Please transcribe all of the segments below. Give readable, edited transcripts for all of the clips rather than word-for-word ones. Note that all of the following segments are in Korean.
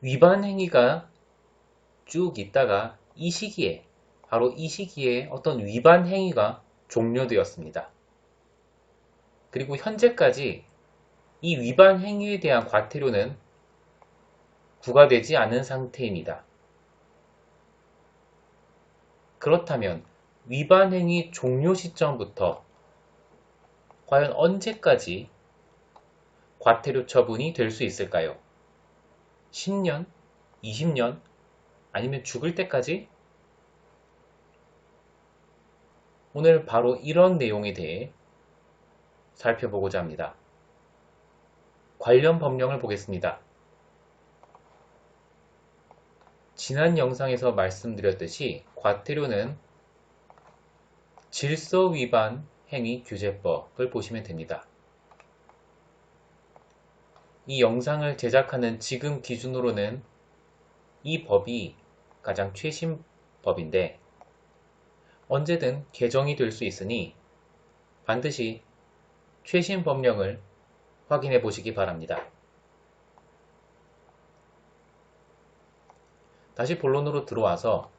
위반 행위가 쭉 있다가 이 시기에, 바로 이 시기에 어떤 위반 행위가 종료되었습니다. 그리고 현재까지 이 위반 행위에 대한 과태료는 부과되지 않은 상태입니다. 그렇다면 위반 행위 종료 시점부터 과연 언제까지 과태료 처분이 될 수 있을까요? 10년? 20년? 아니면 죽을 때까지? 오늘 바로 이런 내용에 대해 살펴보고자 합니다. 관련 법령을 보겠습니다. 지난 영상에서 말씀드렸듯이 과태료는 질서위반 행위규제법을 보시면 됩니다. 이 영상을 제작하는 지금 기준으로는 이 법이 가장 최신 법인데 언제든 개정이 될 수 있으니 반드시 최신 법령을 확인해 보시기 바랍니다. 다시 본론으로 들어와서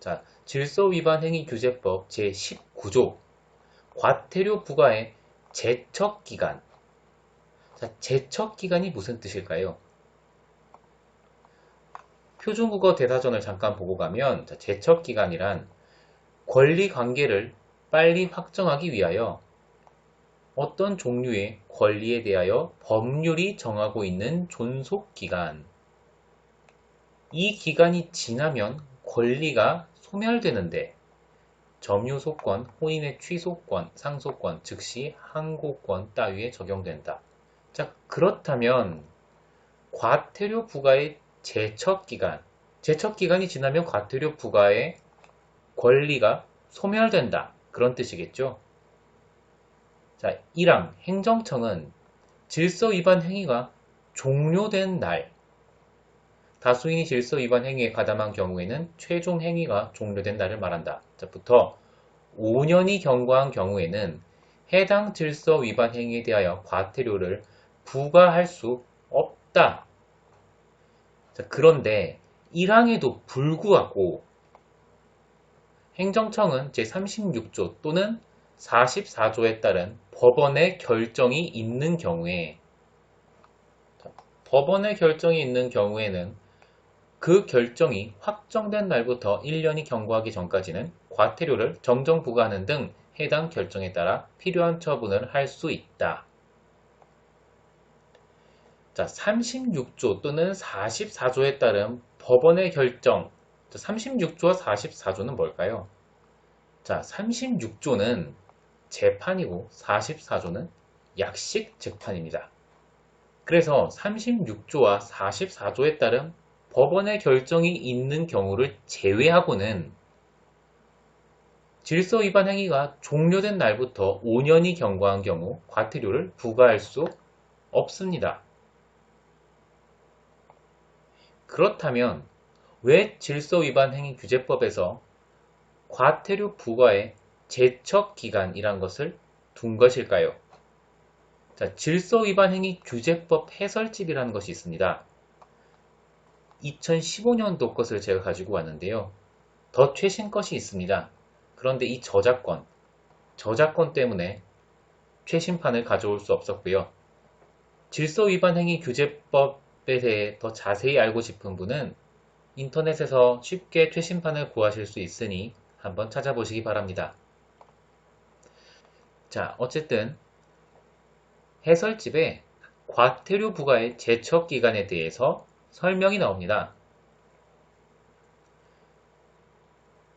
질서위반행위규제법 제19조 과태료 부과의 제척기간. 제척기간이 무슨 뜻일까요? 표준국어 대사전을 잠깐 보고 가면 제척기간이란 권리관계를 빨리 확정하기 위하여 어떤 종류의 권리에 대하여 법률이 정하고 있는 존속기간. 이 기간이 지나면 권리가 소멸되는데 점유소권, 혼인의 취소권, 상소권, 즉시 항고권 따위에 적용된다. 그렇다면 과태료 부과의 제척기간, 제척기간이 지나면 과태료 부과의 권리가 소멸된다. 그런 뜻이겠죠. 1항 행정청은 질서위반 행위가 종료된 날, 다수인이 질서위반 행위에 가담한 경우에는 최종 행위가 종료된 날을 말한다. 부터 5년이 경과한 경우에는 해당 질서위반 행위에 대하여 과태료를 부과할 수 없다. 그런데 1항에도 불구하고 행정청은 제36조 또는 44조에 따른 법원의 결정이 있는 경우에 그 결정이 확정된 날부터 1년이 경과하기 전까지는 과태료를 정정 부과하는 등 해당 결정에 따라 필요한 처분을 할 수 있다. 36조 또는 44조에 따른 법원의 결정. 36조와 44조는 뭘까요? 36조는 재판이고 44조는 약식 재판입니다. 그래서 36조와 44조에 따른 법원의 결정이 있는 경우를 제외하고는 질서위반 행위가 종료된 날부터 5년이 경과한 경우 과태료를 부과할 수 없습니다. 그렇다면 왜 질서위반 행위규제법에서 과태료 부과의 제척기간이란 것을 둔 것일까요? 질서위반 행위규제법 해설집이라는 것이 있습니다. 2015년도 것을 제가 가지고 왔는데요. 더 최신 것이 있습니다. 그런데 이 저작권 때문에 최신판을 가져올 수 없었고요. 질서위반 행위규제법에 대해 더 자세히 알고 싶은 분은 인터넷에서 쉽게 최신판을 구하실 수 있으니 한번 찾아보시기 바랍니다. 어쨌든 해설집에 과태료 부과의 제척기간에 대해서 설명이 나옵니다.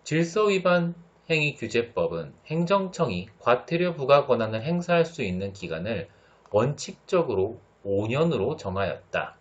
질서위반 행위규제법은 행정청이 과태료 부과 권한을 행사할 수 있는 기간을 원칙적으로 5년으로 정하였다.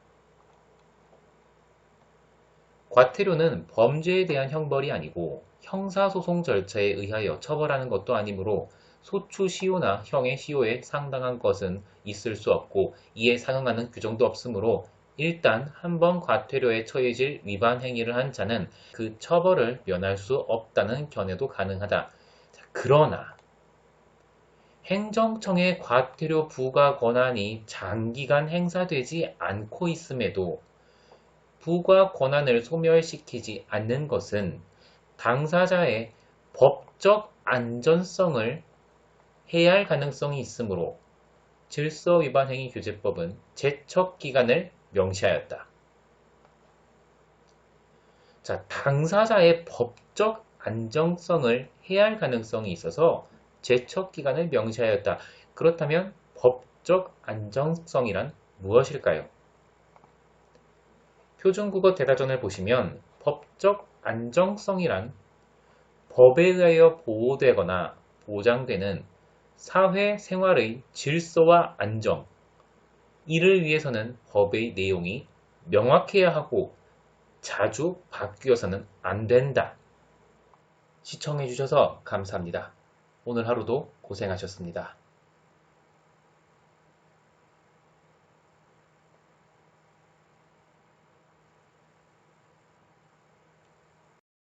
과태료는 범죄에 대한 형벌이 아니고 형사소송 절차에 의하여 처벌하는 것도 아니므로 소추시효나 형의 시효에 상당한 것은 있을 수 없고 이에 상응하는 규정도 없으므로 일단 한 번 과태료에 처해질 위반 행위를 한 자는 그 처벌을 면할 수 없다는 견해도 가능하다. 그러나 행정청의 과태료 부과 권한이 장기간 행사되지 않고 있음에도 부가 권한을 소멸시키지 않는 것은 당사자의 법적 안전성을 해할 가능성이 있으므로 질서위반행위규제법은 제척기간을 명시하였다. 자, 당사자의 법적 안정성을 해할 가능성이 있어서 제척기간을 명시하였다. 그렇다면 법적 안정성이란 무엇일까요? 표준국어 대다전을 보시면 법적 안정성이란 법에 의하여 보호되거나 보장되는 사회생활의 질서와 안정, 이를 위해서는 법의 내용이 명확해야 하고 자주 바뀌어서는 안 된다. 시청해주셔서 감사합니다. 오늘 하루도 고생하셨습니다.